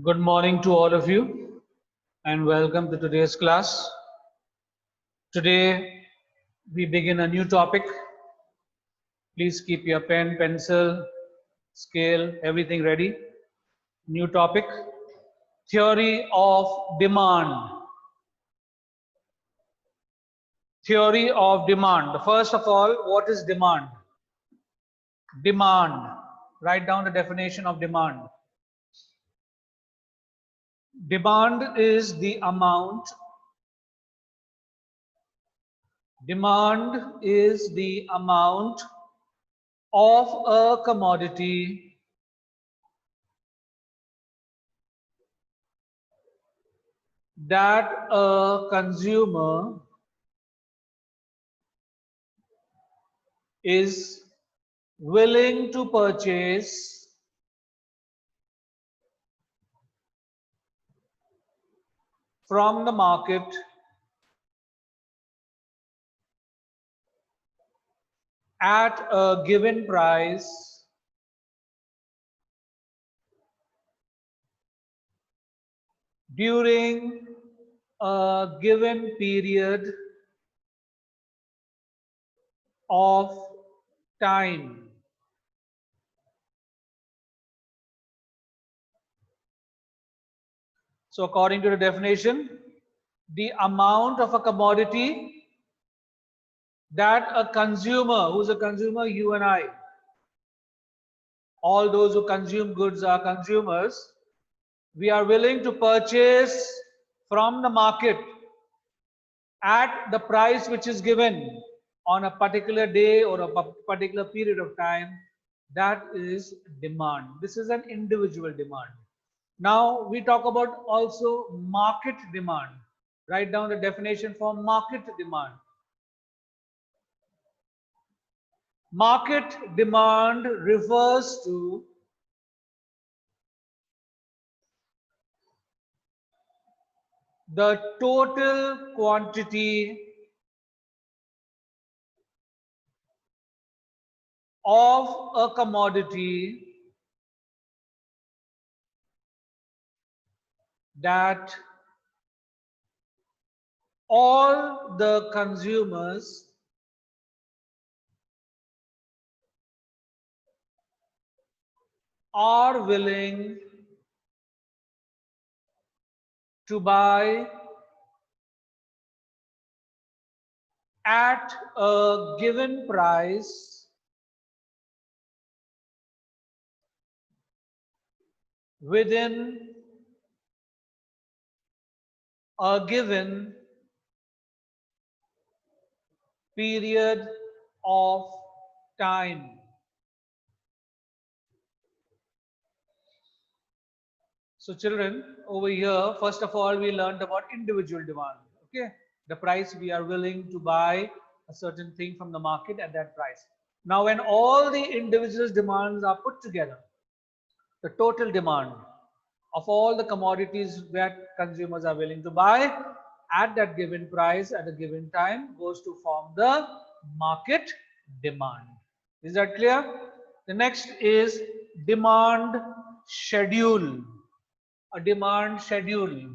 Good morning to all of you and welcome to today's class. Today we begin a new topic. Please keep your pen, pencil, scale, everything ready. New topic, theory of demand. Theory of demand. First of all, what is demand? Demand. Write down the definition of demand. Demand is the amount. Demand is the amount of a commodity that a consumer is willing to purchase from the market at a given price during a given period of time. So according to the definition, the amount of a commodity that a consumer, who's a consumer? You and I. All those who consume goods are consumers. We are willing to purchase from the market at the price which is given on a particular day or a particular period of time. That is demand. This is an individual demand. Now we talk about also market demand. Write down the definition for market demand. Market demand refers to the total quantity of a commodity that all the consumers are willing to buy at a given price within a given period of time. So children, over here, first of all, we learned about individual demand. Okay, the price we are willing to buy a certain thing from the market at that price. Now, when all the individual demands are put together, the total demand of all the commodities that consumers are willing to buy at that given price at a given time goes to form the market demand. Is that clear? The next is demand schedule. A demand schedule.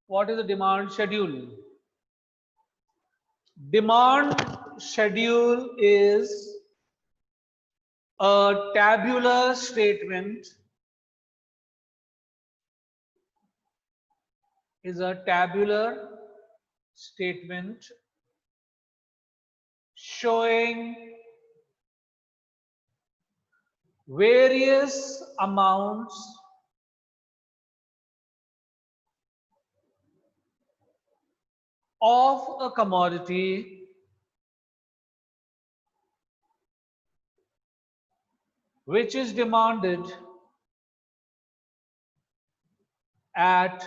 What is a demand schedule? Demand schedule is a tabular statement showing various amounts of a commodity which is demanded at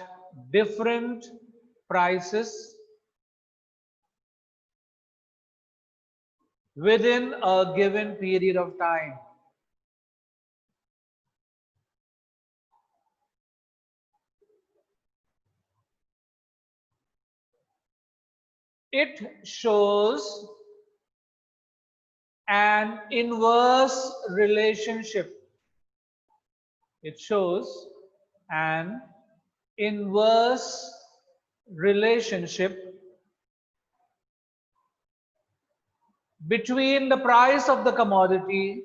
different prices within a given period of time. It shows an inverse relationship. It shows an inverse relationship between the price of the commodity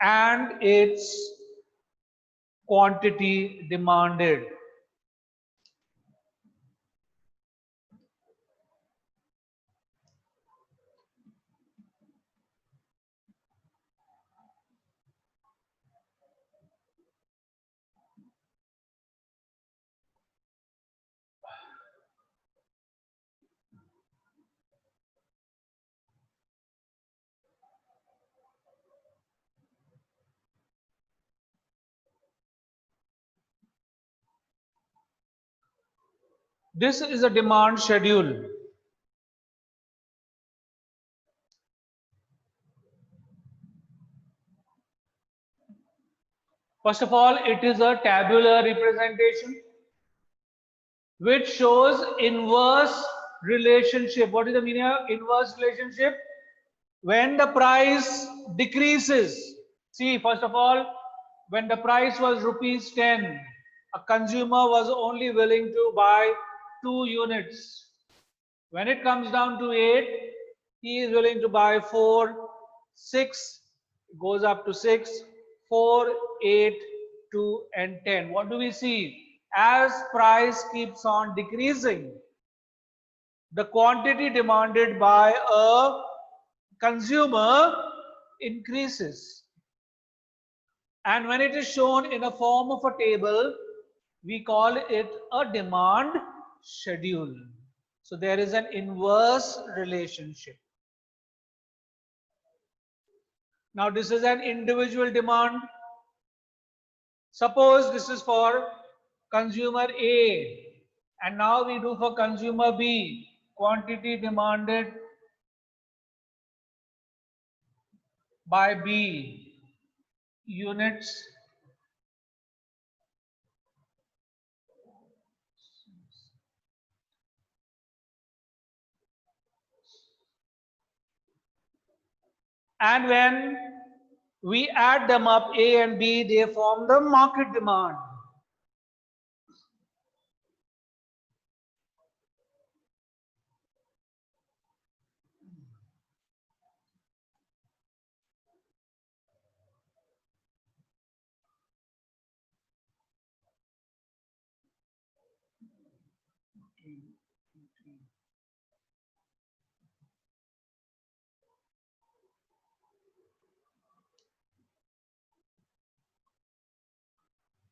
and its quantity demanded. This is a demand schedule. First of all, it is a tabular representation which shows inverse relationship. What is the meaning of inverse relationship? When the price decreases, see, first of all, when the price was rupees 10, a consumer was only willing to buy 2 units. When it comes down to 8, he is willing to buy 4, 6, goes up to 6, 4, 8, 2, and 10. What do we see? As price keeps on decreasing, the quantity demanded by a consumer increases. And when it is shown in a form of a table, we call it a demand schedule. So there is an inverse relationship. Now this is an individual demand. Suppose this is for consumer A, and now we do for consumer B. Quantity demanded by B, units and when we add them up, A and B, they form the market demand.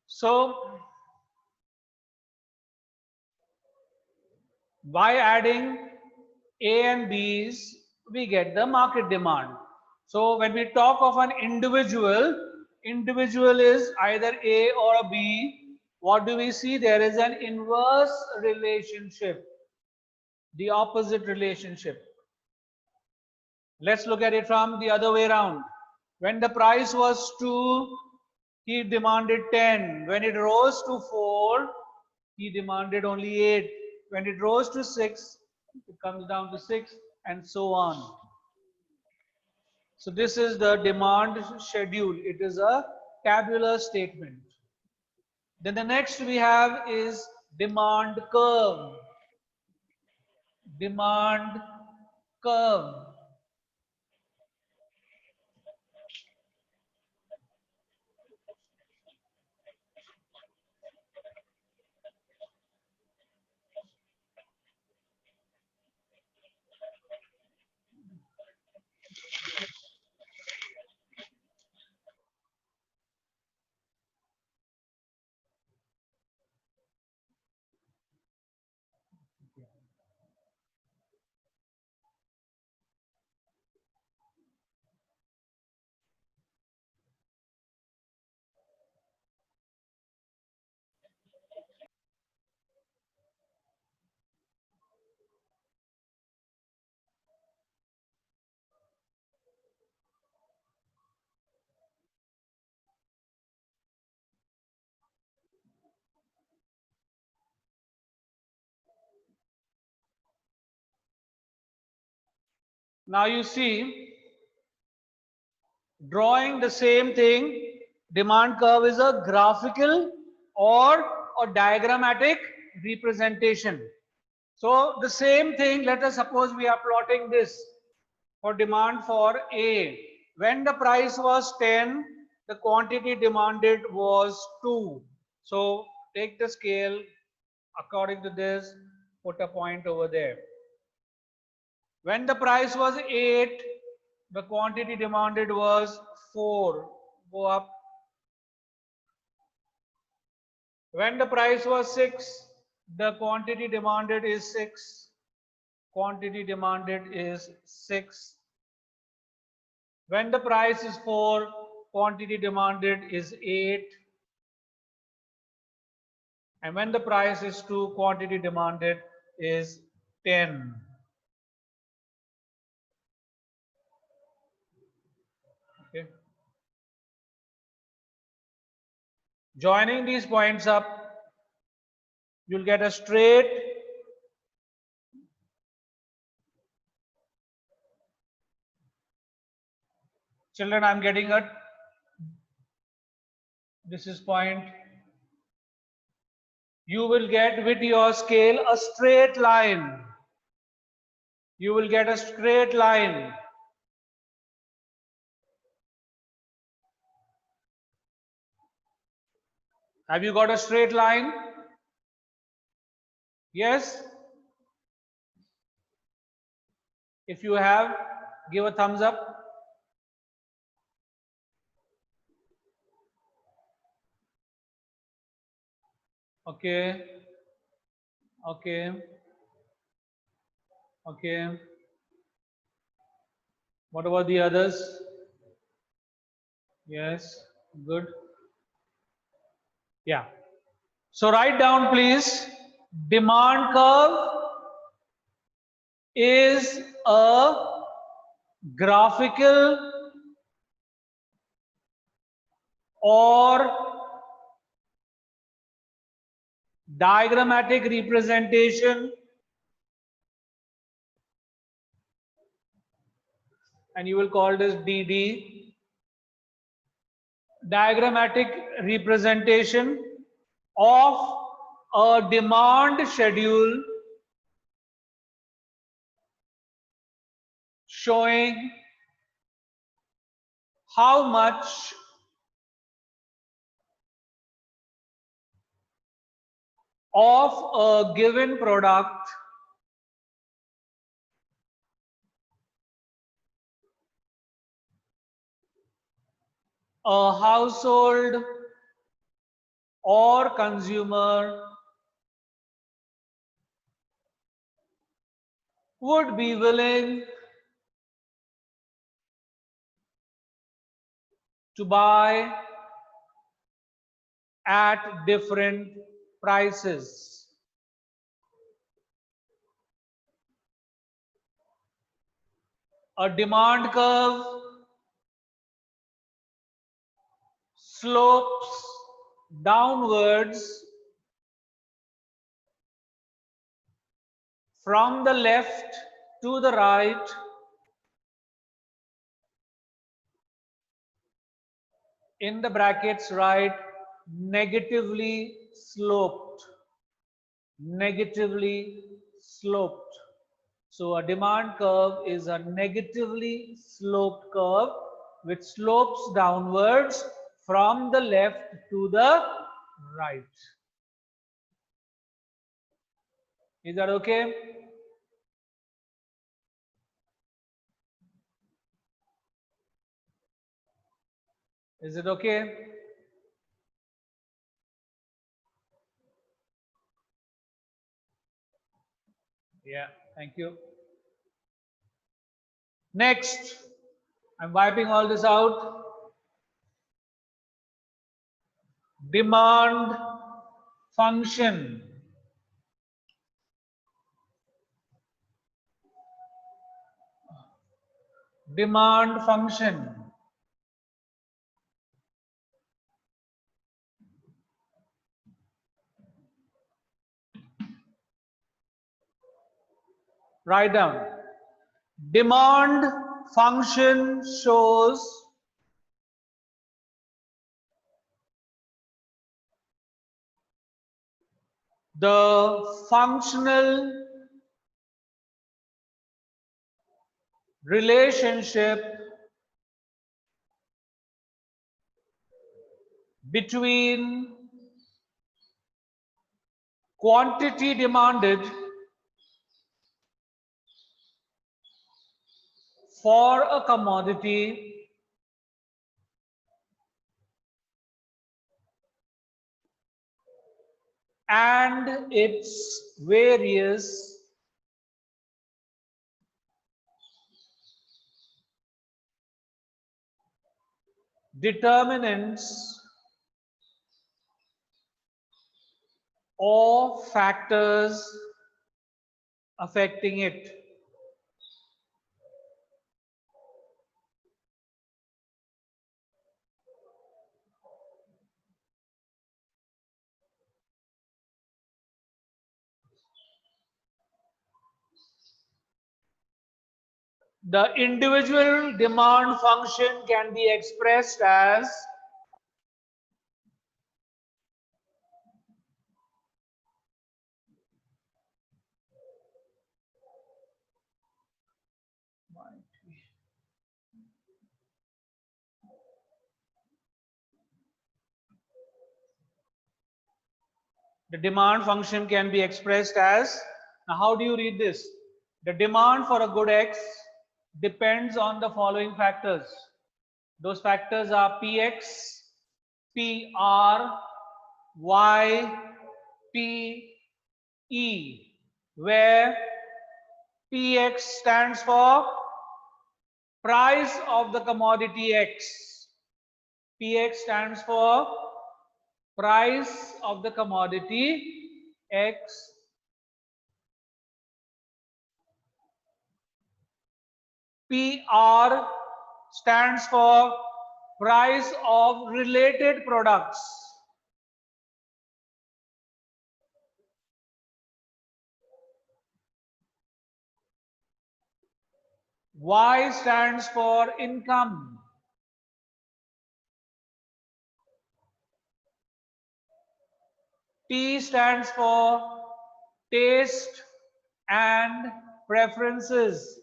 So by adding A and B's, we get the market demand. So when we talk of an individual, individual is either A or B. What do we see? There is an inverse relationship, the opposite relationship. Let's look at it from the other way around. When the price was 2, he demanded 10. When it rose to 4, he demanded only 8. When it rose to 6, it comes down to 6, and so on. So this is the demand schedule. It is a tabular statement. Then the next we have is demand curve. Demand curve. Now you see, drawing the same thing, demand curve is a graphical or a diagrammatic representation. So the same thing, let us suppose we are plotting this for demand for A. When the price was 10, the quantity demanded was 2. So take the scale according to this, put a point over there. When the price was 8, the quantity demanded was 4. Go up. When the price was 6, the quantity demanded is 6. Quantity demanded is 6. When the price is 4, quantity demanded is 8. And when the price is 2, quantity demanded is 10. Okay. Joining these points up, you'll get a straight children. I'm getting a, this is point. You will get with your scale a straight line. You will get a straight line. Have you got a straight line? Yes? If you have, give a thumbs up. Okay. Okay. Okay. What about the others? Yes. Good. Yeah. So write down, please. Demand curve is a graphical or diagrammatic representation, and you will call this DD, diagrammatic representation of a demand schedule showing how much of a given product a household or consumer would be willing to buy at different prices. A demand curve slopes downwards from the left to the right in the brackets write negatively sloped. Negatively sloped. So a demand curve is a negatively sloped curve which slopes downwards from the left to the right. Is that okay? Is it okay? Yeah, thank you. Next, I'm wiping all this out. Demand function. Demand function. Write down. Demand function shows the functional relationship between quantity demanded for a commodity and its various determinants or factors affecting it. The individual demand function can be expressed as the demand function can be expressed as, now how do you read this? The demand for a good X depends on the following factors. Those factors are Px, Pr, Y, Pe, where Px stands for price of the commodity X. Px stands for price of the commodity X. PR stands for price of related products. Y stands for income. T stands for taste and preferences.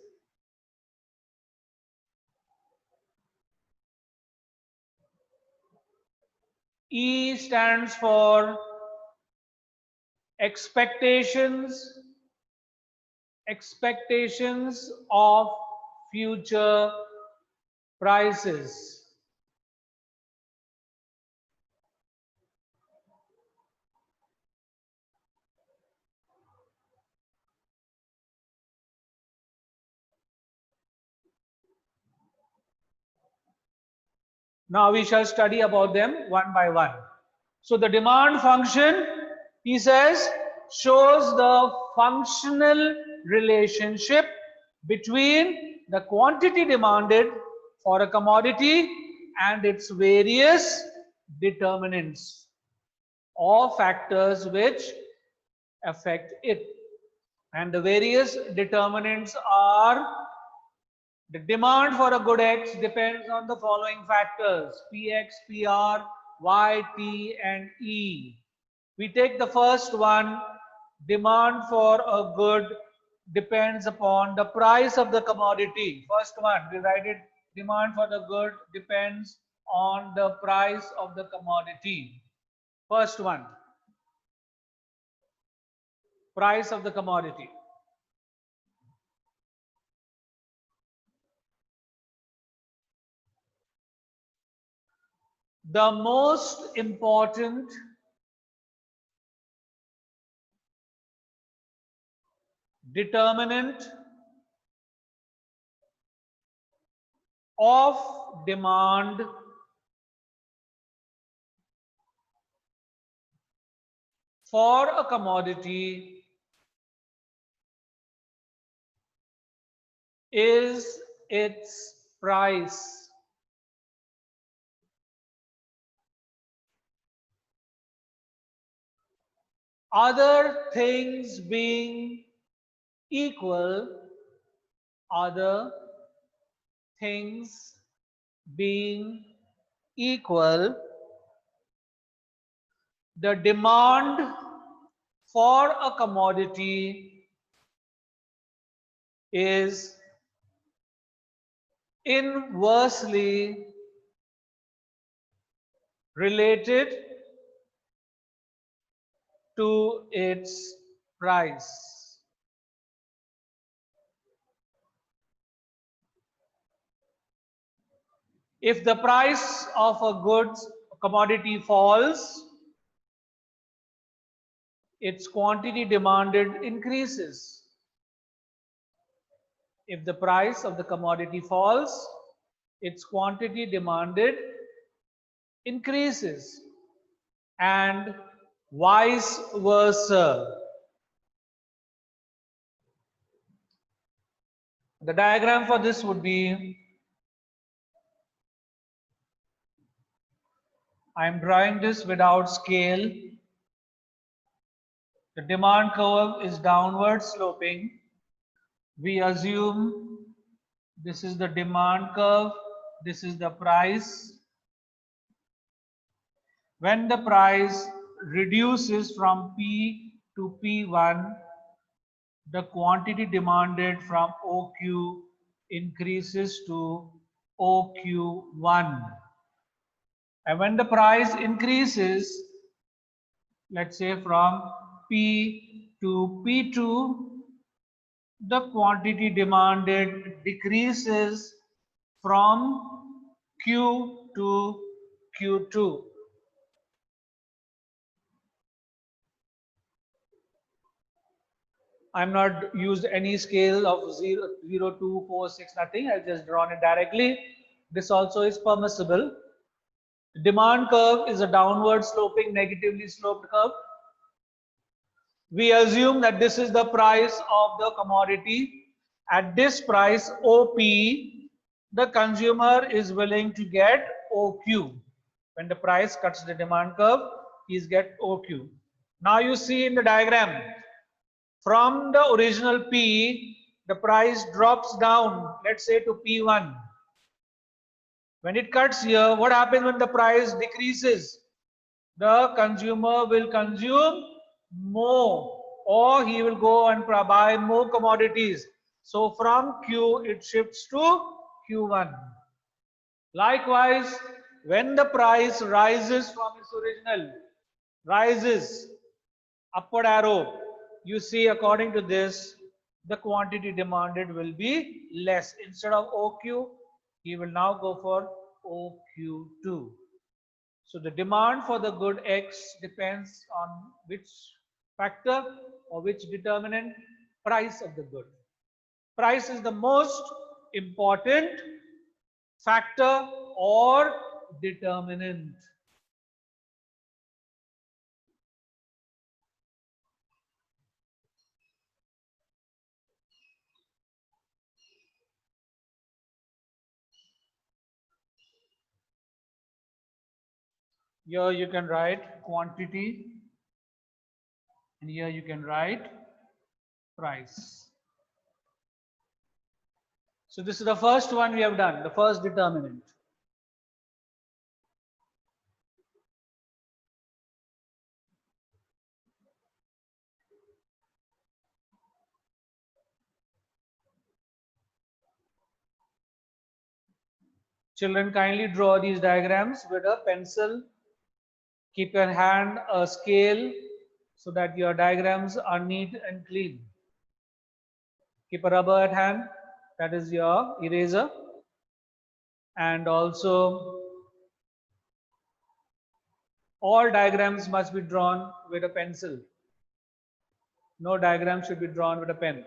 E stands for expectations of future prices. Now we shall study about them one by one. So the demand function, he says, shows the functional relationship between the quantity demanded for a commodity and its various determinants or factors which affect it. And the various determinants are, the demand for a good X depends on the following factors: Px, Pr, Y, T, and E. We take the first one. Demand for a good depends upon the price of the commodity. First one, we write it. Demand for the good depends on the price of the commodity. First one, price of the commodity. The most important determinant of demand for a commodity is its price. Other things being equal, other things being equal, the demand for a commodity is inversely related to its price. If the price of a goods commodity falls, its quantity demanded increases. If the price of the commodity falls, its quantity demanded increases, and vice versa. The diagram for this would be, I am drawing this without scale. The demand curve is downward sloping. We assume this is the demand curve, this is the price. When the price reduces from P to P1, the quantity demanded from OQ increases to OQ1. And when the price increases, let's say from P to P2, the quantity demanded decreases from Q to Q2. I'm not used any scale of 0, 0, 2, 4, 6, nothing. I've just drawn it directly. This also is permissible. The demand curve is a downward sloping, negatively sloped curve. We assume that this is the price of the commodity. At this price, OP, the consumer is willing to get OQ. When the price cuts the demand curve, he's get OQ. Now you see in the diagram, from the original P, the price drops down, let's say to P1. When it cuts here, what happens when the price decreases? The consumer will consume more, or he will go and buy more commodities. So from Q, it shifts to Q1. Likewise, when the price rises from its original, rises, upward arrow, you see according to this, the quantity demanded will be less. Instead of OQ, he will now go for OQ2. So the demand for the good X depends on which factor or which determinant? Price of the good. Price is the most important factor or determinant. Here you can write quantity, and here you can write price. So this is the first one we have done, the first determinant. Children, kindly draw these diagrams with a pencil. Keep your hand a scale so that your diagrams are neat and clean. Keep a rubber at hand, that is your eraser. And also, all diagrams must be drawn with a pencil. No diagram should be drawn with a pen.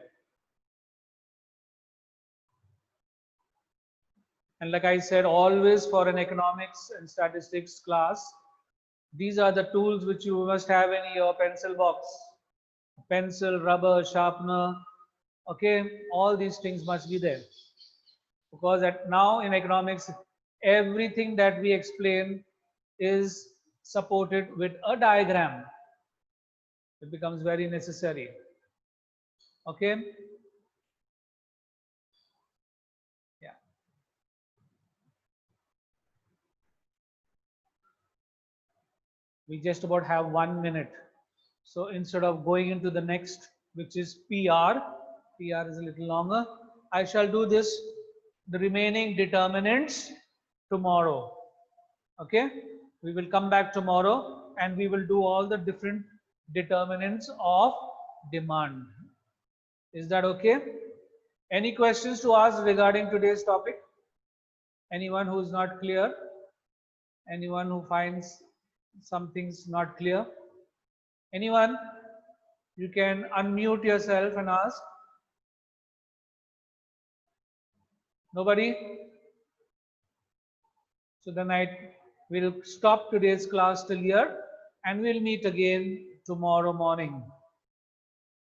And like I said, always for an economics and statistics class, these are the tools which you must have in your pencil box. Pencil, rubber, sharpener, okay, all these things must be there. Because now in economics, everything that we explain is supported with a diagram. It becomes very necessary. Okay. We just about have 1 minute. So instead of going into the next, which is PR is a little longer, I shall do this, the remaining determinants tomorrow. Okay, we will come back tomorrow and we will do all the different determinants of demand. Is that okay? Any questions to ask regarding today's topic? Anyone who is not clear? Anyone who finds some things not clear? Anyone? You can unmute yourself and ask. Nobody? So then I will stop today's class till here and we'll meet again tomorrow morning.